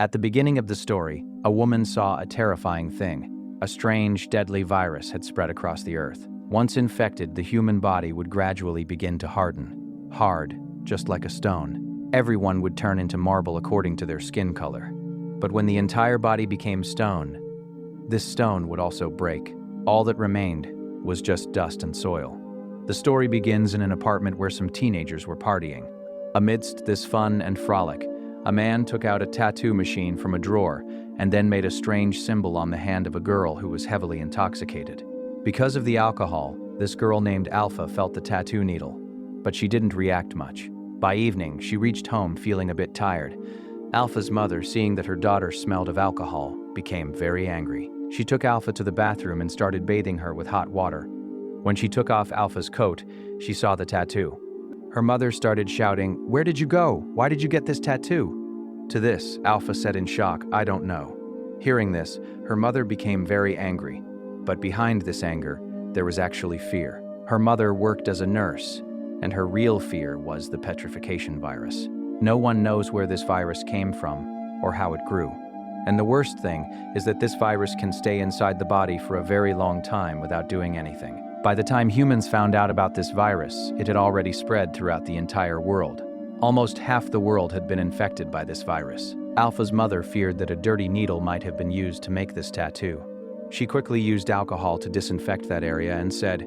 At the beginning of the story, a woman saw a terrifying thing. A strange, deadly virus had spread across the earth. Once infected, the human body would gradually begin to harden. Hard, just like a stone. Everyone would turn into marble according to their skin color. But when the entire body became stone, this stone would also break. All that remained was just dust and soil. The story begins in an apartment where some teenagers were partying. Amidst this fun and frolic, a man took out a tattoo machine from a drawer and then made a strange symbol on the hand of a girl who was heavily intoxicated. Because of the alcohol, this girl named Alpha felt the tattoo needle, but she didn't react much. By evening, she reached home feeling a bit tired. Alpha's mother, seeing that her daughter smelled of alcohol, became very angry. She took Alpha to the bathroom and started bathing her with hot water. When she took off Alpha's coat, she saw the tattoo. Her mother started shouting, "Where did you go? Why did you get this tattoo?" To this, Alpha said in shock, "I don't know." Hearing this, her mother became very angry. But behind this anger, there was actually fear. Her mother worked as a nurse, and her real fear was the petrification virus. No one knows where this virus came from or how it grew. And the worst thing is that this virus can stay inside the body for a very long time without doing anything. By the time humans found out about this virus, it had already spread throughout the entire world. Almost half the world had been infected by this virus. Alpha's mother feared that a dirty needle might have been used to make this tattoo. She quickly used alcohol to disinfect that area and said,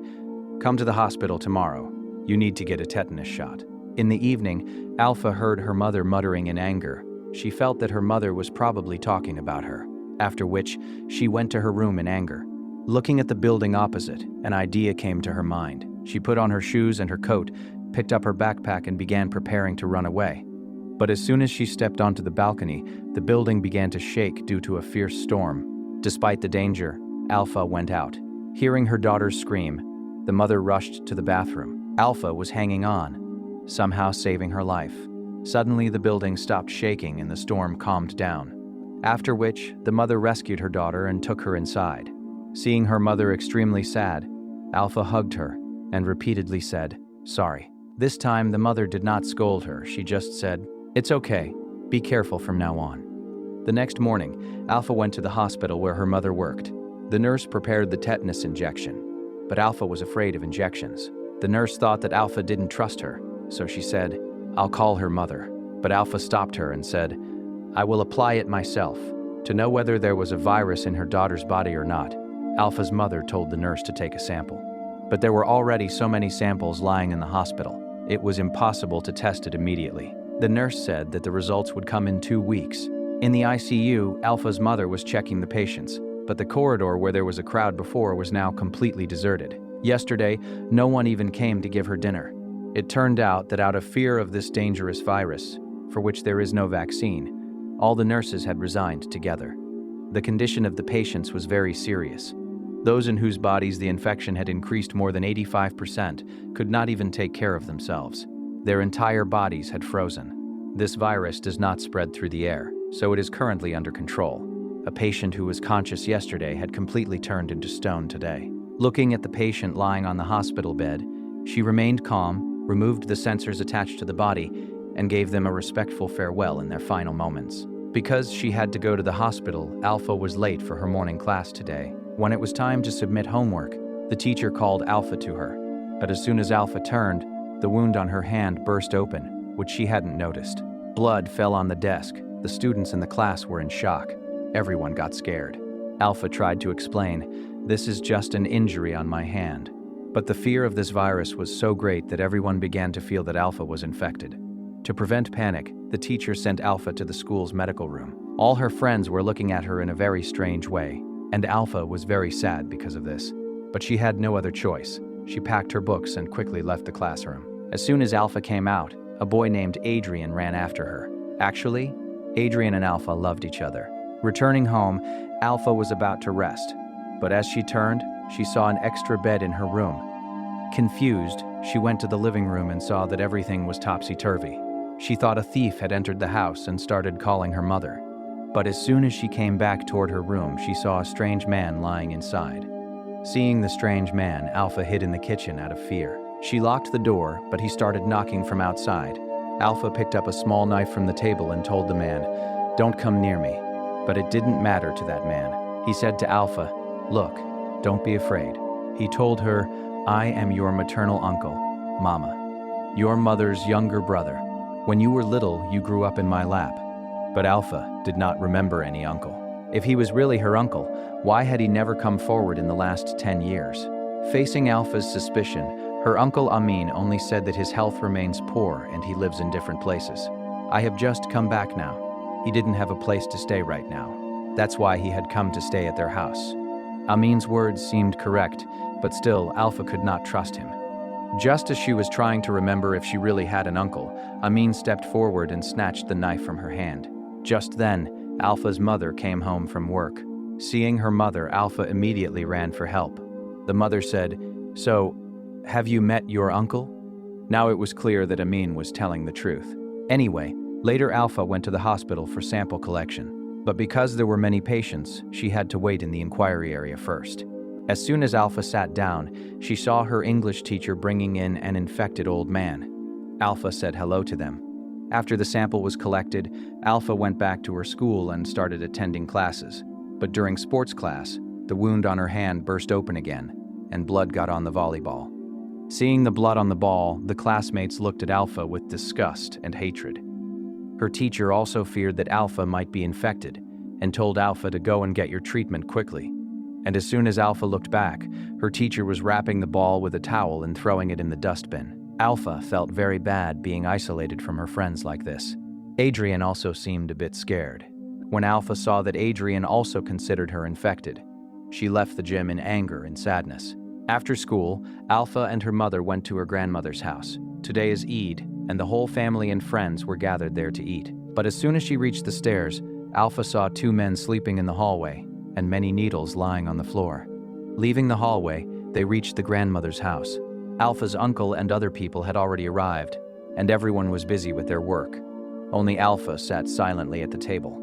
"Come to the hospital tomorrow. You need to get a tetanus shot." In the evening, Alpha heard her mother muttering in anger. She felt that her mother was probably talking about her, after which she went to her room in anger. Looking at the building opposite, an idea came to her mind. She put on her shoes and her coat, picked up her backpack and began preparing to run away. But as soon as she stepped onto the balcony, the building began to shake due to a fierce storm. Despite the danger, Alpha went out. Hearing her daughter's scream, the mother rushed to the bathroom. Alpha was hanging on, somehow saving her life. Suddenly, the building stopped shaking and the storm calmed down. After which, the mother rescued her daughter and took her inside. Seeing her mother extremely sad, Alpha hugged her and repeatedly said, "Sorry." This time, the mother did not scold her. She just said, "It's okay. Be careful from now on." The next morning, Alpha went to the hospital where her mother worked. The nurse prepared the tetanus injection, but Alpha was afraid of injections. The nurse thought that Alpha didn't trust her, so she said, "I'll call her mother." But Alpha stopped her and said, "I will apply it myself." To know whether there was a virus in her daughter's body or not, Alpha's mother told the nurse to take a sample. But there were already so many samples lying in the hospital, it was impossible to test it immediately. The nurse said that the results would come in 2 weeks. In the ICU, Alpha's mother was checking the patients, but the corridor where there was a crowd before was now completely deserted. Yesterday, no one even came to give her dinner. It turned out that out of fear of this dangerous virus, for which there is no vaccine, all the nurses had resigned together. The condition of the patients was very serious. Those in whose bodies the infection had increased more than 85% could not even take care of themselves. Their entire bodies had frozen. This virus does not spread through the air, so it is currently under control. A patient who was conscious yesterday had completely turned into stone today. Looking at the patient lying on the hospital bed, she remained calm, removed the sensors attached to the body, and gave them a respectful farewell in their final moments. Because she had to go to the hospital, Alpha was late for her morning class today. When it was time to submit homework, the teacher called Alpha to her. But as soon as Alpha turned, the wound on her hand burst open, which she hadn't noticed. Blood fell on the desk. The students in the class were in shock. Everyone got scared. Alpha tried to explain, "This is just an injury on my hand." But the fear of this virus was so great that everyone began to feel that Alpha was infected. To prevent panic, the teacher sent Alpha to the school's medical room. All her friends were looking at her in a very strange way, and Alpha was very sad because of this. But she had no other choice. She packed her books and quickly left the classroom. As soon as Alpha came out, a boy named Adrian ran after her. Actually, Adrian and Alpha loved each other. Returning home, Alpha was about to rest, but as she turned, she saw an extra bed in her room. Confused, she went to the living room and saw that everything was topsy-turvy. She thought a thief had entered the house and started calling her mother. But as soon as she came back toward her room, she saw a strange man lying inside. Seeing the strange man, Alpha hid in the kitchen out of fear. She locked the door, but he started knocking from outside. Alpha picked up a small knife from the table and told the man, "Don't come near me." But it didn't matter to that man. He said to Alpha, "Look, don't be afraid." He told her, "I am your maternal uncle, Mama, your mother's younger brother. When you were little, you grew up in my lap." But Alpha did not remember any uncle. If he was really her uncle, why had he never come forward in the last 10 years? Facing Alpha's suspicion, her uncle Amin only said that his health remains poor and he lives in different places. "I have just come back now. He didn't have a place to stay right now. That's why he had come to stay at their house." Amin's words seemed correct, but still, Alpha could not trust him. Just as she was trying to remember if she really had an uncle, Amin stepped forward and snatched the knife from her hand. Just then, Alpha's mother came home from work. Seeing her mother, Alpha immediately ran for help. The mother said, "So, have you met your uncle?" Now it was clear that Amin was telling the truth. Anyway, later Alpha went to the hospital for sample collection. But because there were many patients, she had to wait in the inquiry area first. As soon as Alpha sat down, she saw her English teacher bringing in an infected old man. Alpha said hello to them. After the sample was collected, Alpha went back to her school and started attending classes. But during sports class, the wound on her hand burst open again, and blood got on the volleyball. Seeing the blood on the ball, the classmates looked at Alpha with disgust and hatred. Her teacher also feared that Alpha might be infected and told Alpha to go and get your treatment quickly. And as soon as Alpha looked back, her teacher was wrapping the ball with a towel and throwing it in the dustbin. Alpha felt very bad being isolated from her friends like this. Adrian also seemed a bit scared. When Alpha saw that Adrian also considered her infected, she left the gym in anger and sadness. After school, Alpha and her mother went to her grandmother's house. Today is Eid, and the whole family and friends were gathered there to eat. But as soon as she reached the stairs, Alpha saw 2 men sleeping in the hallway and many needles lying on the floor. Leaving the hallway, they reached the grandmother's house. Alpha's uncle and other people had already arrived, and everyone was busy with their work. Only Alpha sat silently at the table.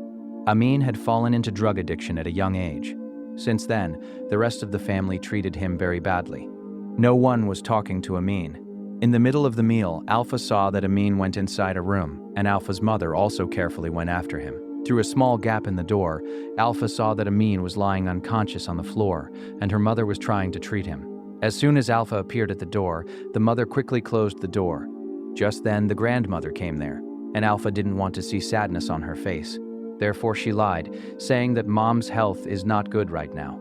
Amin had fallen into drug addiction at a young age. Since then, the rest of the family treated him very badly. No one was talking to Amin. In the middle of the meal, Alpha saw that Amin went inside a room, and Alpha's mother also carefully went after him. Through a small gap in the door, Alpha saw that Amin was lying unconscious on the floor, and her mother was trying to treat him. As soon as Alpha appeared at the door, the mother quickly closed the door. Just then, the grandmother came there, and Alpha didn't want to see sadness on her face. Therefore, she lied, saying that Mom's health is not good right now.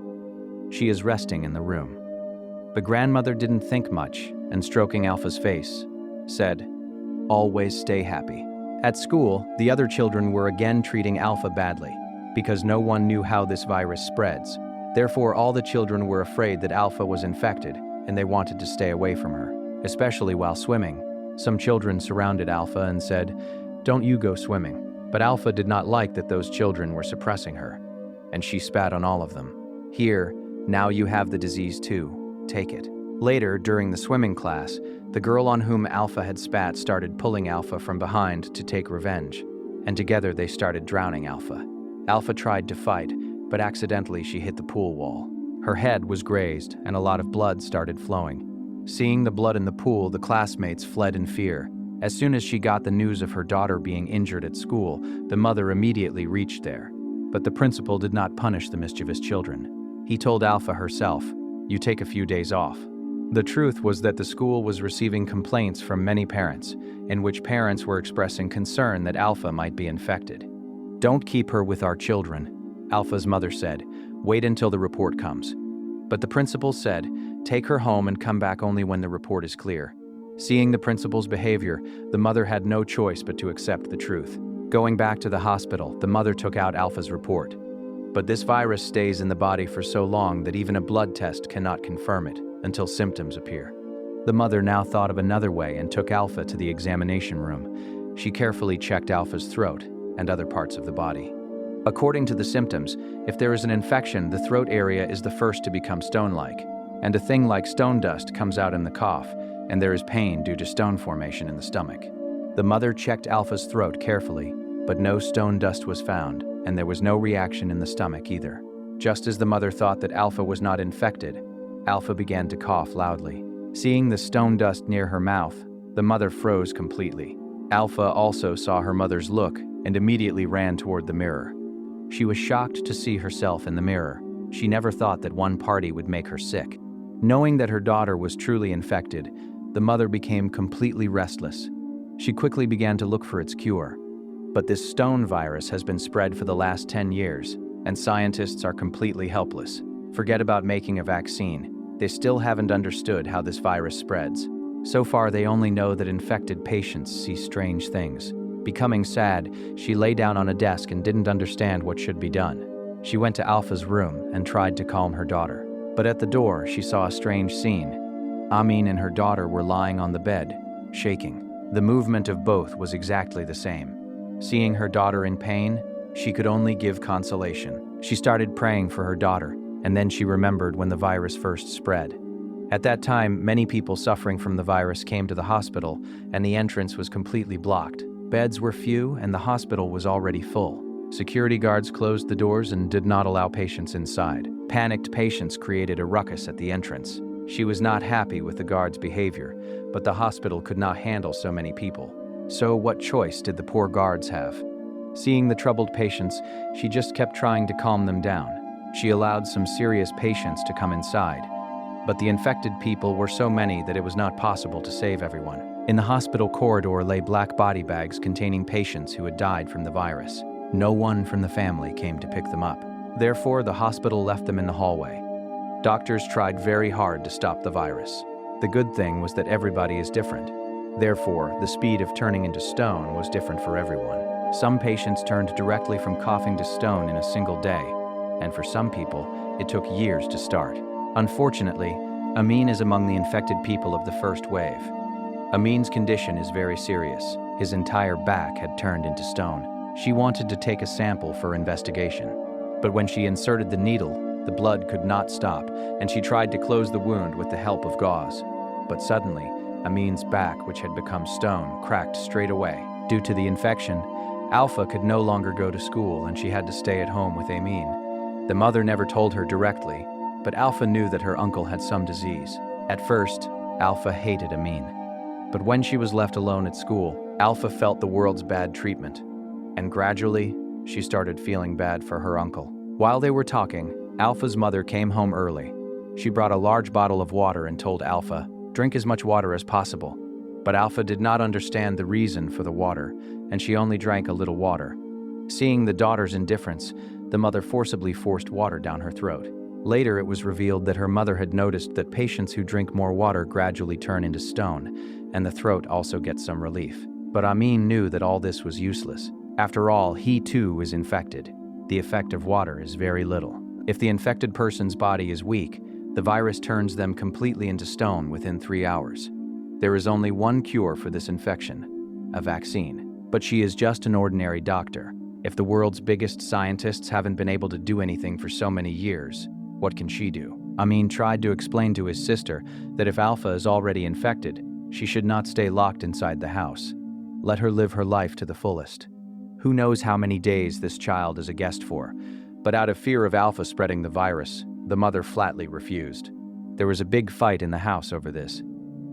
She is resting in the room. The grandmother didn't think much, and stroking Alpha's face, said, "Always stay happy." At school, the other children were again treating Alpha badly, because no one knew how this virus spreads. Therefore, all the children were afraid that Alpha was infected, and they wanted to stay away from her, especially while swimming. Some children surrounded Alpha and said, "Don't you go swimming." But Alpha did not like that those children were suppressing her, and she spat on all of them. "Here, now you have the disease too. Take it." Later, during the swimming class, the girl on whom Alpha had spat started pulling Alpha from behind to take revenge, and together they started drowning Alpha. Alpha tried to fight, but accidentally she hit the pool wall. Her head was grazed, and a lot of blood started flowing. Seeing the blood in the pool, the classmates fled in fear. As soon as she got the news of her daughter being injured at school, the mother immediately reached there. But the principal did not punish the mischievous children. He told Alpha herself, "You take a few days off." The truth was that the school was receiving complaints from many parents, in which parents were expressing concern that Alpha might be infected. "Don't keep her with our children," Alpha's mother said. "Wait until the report comes." But the principal said, "Take her home and come back only when the report is clear." Seeing the principal's behavior, the mother had no choice but to accept the truth. Going back to the hospital, the mother took out Alpha's report. But this virus stays in the body for so long that even a blood test cannot confirm it until symptoms appear. The mother now thought of another way and took Alpha to the examination room. She carefully checked Alpha's throat and other parts of the body. According to the symptoms, if there is an infection, the throat area is the first to become stone-like, and a thing like stone dust comes out in the cough, and there is pain due to stone formation in the stomach. The mother checked Alpha's throat carefully, but no stone dust was found, and there was no reaction in the stomach either. Just as the mother thought that Alpha was not infected, Alpha began to cough loudly. Seeing the stone dust near her mouth, the mother froze completely. Alpha also saw her mother's look and immediately ran toward the mirror. She was shocked to see herself in the mirror. She never thought that one party would make her sick. Knowing that her daughter was truly infected, the mother became completely restless. She quickly began to look for its cure. But this stone virus has been spread for the last 10 years, and scientists are completely helpless. Forget about making a vaccine. They still haven't understood how this virus spreads. So far, they only know that infected patients see strange things. Becoming sad, she lay down on a desk and didn't understand what should be done. She went to Alpha's room and tried to calm her daughter. But at the door, she saw a strange scene. Amin and her daughter were lying on the bed, shaking. The movement of both was exactly the same. Seeing her daughter in pain, she could only give consolation. She started praying for her daughter, and then she remembered when the virus first spread. At that time, many people suffering from the virus came to the hospital, and the entrance was completely blocked. Beds were few, and the hospital was already full. Security guards closed the doors and did not allow patients inside. Panicked patients created a ruckus at the entrance. She was not happy with the guards' behavior, but the hospital could not handle so many people. So what choice did the poor guards have? Seeing the troubled patients, she just kept trying to calm them down. She allowed some serious patients to come inside, but the infected people were so many that it was not possible to save everyone. In the hospital corridor lay black body bags containing patients who had died from the virus. No one from the family came to pick them up. Therefore, the hospital left them in the hallway. Doctors tried very hard to stop the virus. The good thing was that everybody is different. Therefore, the speed of turning into stone was different for everyone. Some patients turned directly from coughing to stone in a single day, and for some people, it took years to start. Unfortunately, Amin is among the infected people of the first wave. Amin's condition is very serious. His entire back had turned into stone. She wanted to take a sample for investigation, but when she inserted the needle, the blood could not stop, and she tried to close the wound with the help of gauze. But suddenly, Amin's back, which had become stone, cracked straight away. Due to the infection, Alpha could no longer go to school, and she had to stay at home with Amin. The mother never told her directly, but Alpha knew that her uncle had some disease. At first, Alpha hated Amin. But when she was left alone at school, Alpha felt the world's bad treatment. And gradually, she started feeling bad for her uncle. While they were talking, Alpha's mother came home early. She brought a large bottle of water and told Alpha, "Drink as much water as possible." But Alpha did not understand the reason for the water, and she only drank a little water. Seeing the daughter's indifference, the mother forcibly forced water down her throat. Later, it was revealed that her mother had noticed that patients who drink more water gradually turn into stone, and the throat also gets some relief. But Amin knew that all this was useless. After all, he too is infected. The effect of water is very little. If the infected person's body is weak, the virus turns them completely into stone within 3 hours. There is only one cure for this infection, a vaccine. But she is just an ordinary doctor. If the world's biggest scientists haven't been able to do anything for so many years, what can she do? Amin tried to explain to his sister that if Alpha is already infected, she should not stay locked inside the house. Let her live her life to the fullest. Who knows how many days this child is a guest for, but out of fear of Alpha spreading the virus, the mother flatly refused. There was a big fight in the house over this.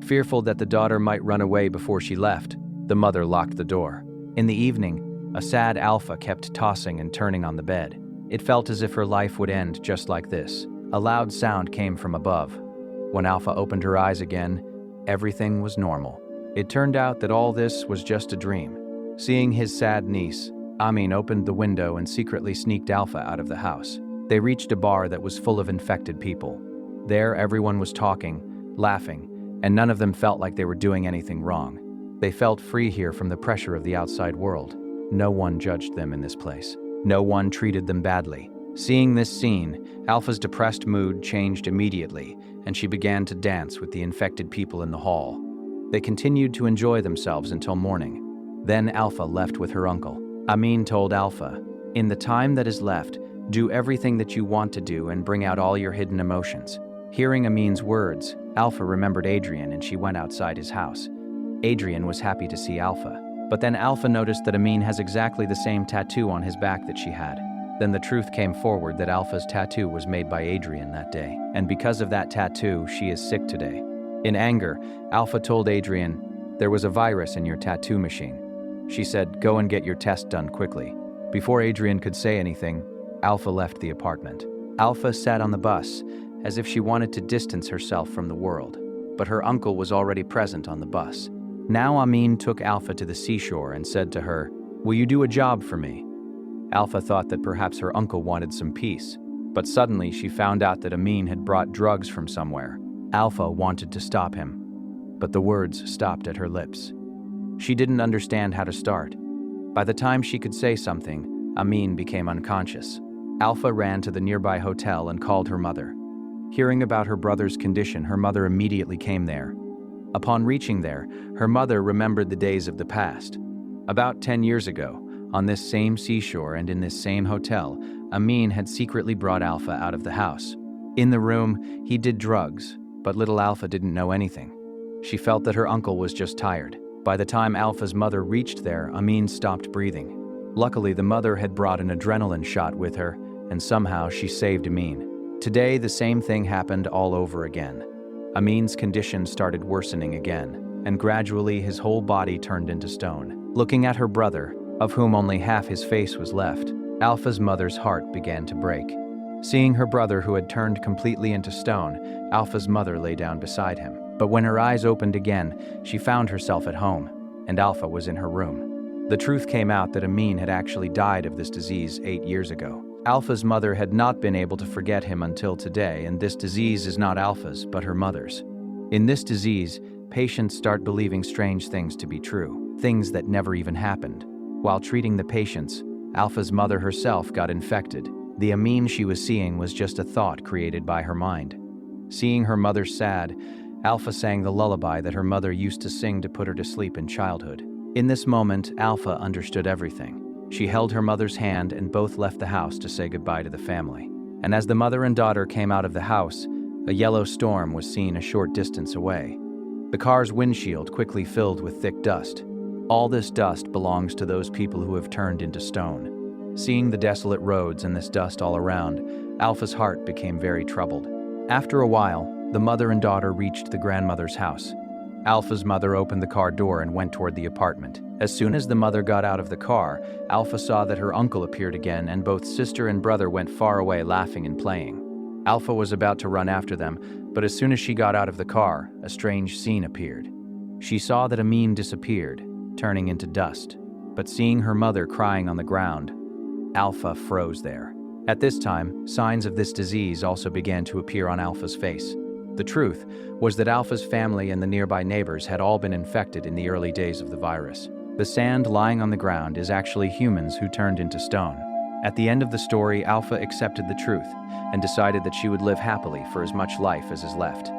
Fearful that the daughter might run away before she left, the mother locked the door. In the evening, a sad Alpha kept tossing and turning on the bed. It felt as if her life would end just like this. A loud sound came from above. When Alpha opened her eyes again, everything was normal. It turned out that all this was just a dream. Seeing his sad niece, Amin opened the window and secretly sneaked Alpha out of the house. They reached a bar that was full of infected people. There, everyone was talking, laughing, and none of them felt like they were doing anything wrong. They felt free here from the pressure of the outside world. No one judged them in this place. No one treated them badly. Seeing this scene, Alpha's depressed mood changed immediately, and she began to dance with the infected people in the hall. They continued to enjoy themselves until morning. Then Alpha left with her uncle. Amin told Alpha, "In the time that is left, do everything that you want to do and bring out all your hidden emotions." Hearing Amin's words, Alpha remembered Adrian and she went outside his house. Adrian was happy to see Alpha, but then Alpha noticed that Amin has exactly the same tattoo on his back that she had. Then the truth came forward that Alpha's tattoo was made by Adrian that day, and because of that tattoo, she is sick today. In anger, Alpha told Adrian, "There was a virus in your tattoo machine." She said, "Go and get your test done quickly." Before Adrian could say anything, Alpha left the apartment. Alpha sat on the bus, as if she wanted to distance herself from the world, but her uncle was already present on the bus. Now Amin took Alpha to the seashore and said to her, "Will you do a job for me?" Alpha thought that perhaps her uncle wanted some peace, but suddenly she found out that Amin had brought drugs from somewhere. Alpha wanted to stop him, but the words stopped at her lips. She didn't understand how to start. By the time she could say something, Amin became unconscious. Alpha ran to the nearby hotel and called her mother. Hearing about her brother's condition, her mother immediately came there. Upon reaching there, her mother remembered the days of the past. About 10 years ago, on this same seashore and in this same hotel, Amin had secretly brought Alpha out of the house. In the room, he did drugs, but little Alpha didn't know anything. She felt that her uncle was just tired. By the time Alpha's mother reached there, Amin stopped breathing. Luckily, the mother had brought an adrenaline shot with her, and somehow she saved Amin. Today, the same thing happened all over again. Amin's condition started worsening again, and gradually his whole body turned into stone. Looking at her brother, of whom only half his face was left, Alpha's mother's heart began to break. Seeing her brother who had turned completely into stone, Alpha's mother lay down beside him. But when her eyes opened again, she found herself at home, and Alpha was in her room. The truth came out that Amin had actually died of this disease 8 years ago. Alpha's mother had not been able to forget him until today, and this disease is not Alpha's, but her mother's. In this disease, patients start believing strange things to be true, things that never even happened. While treating the patients, Alpha's mother herself got infected. The Amin she was seeing was just a thought created by her mind. Seeing her mother sad, Alpha sang the lullaby that her mother used to sing to put her to sleep in childhood. In this moment, Alpha understood everything. She held her mother's hand and both left the house to say goodbye to the family. And as the mother and daughter came out of the house, a yellow storm was seen a short distance away. The car's windshield quickly filled with thick dust. All this dust belongs to those people who have turned into stone. Seeing the desolate roads and this dust all around, Alpha's heart became very troubled. After a while, the mother and daughter reached the grandmother's house. Alpha's mother opened the car door and went toward the apartment. As soon as the mother got out of the car, Alpha saw that her uncle appeared again, and both sister and brother went far away laughing and playing. Alpha was about to run after them, but as soon as she got out of the car, a strange scene appeared. She saw that Amin disappeared, turning into dust. But seeing her mother crying on the ground, Alpha froze there. At this time, signs of this disease also began to appear on Alpha's face. The truth was that Alpha's family and the nearby neighbors had all been infected in the early days of the virus. The sand lying on the ground is actually humans who turned into stone. At the end of the story, Alpha accepted the truth and decided that she would live happily for as much life as is left.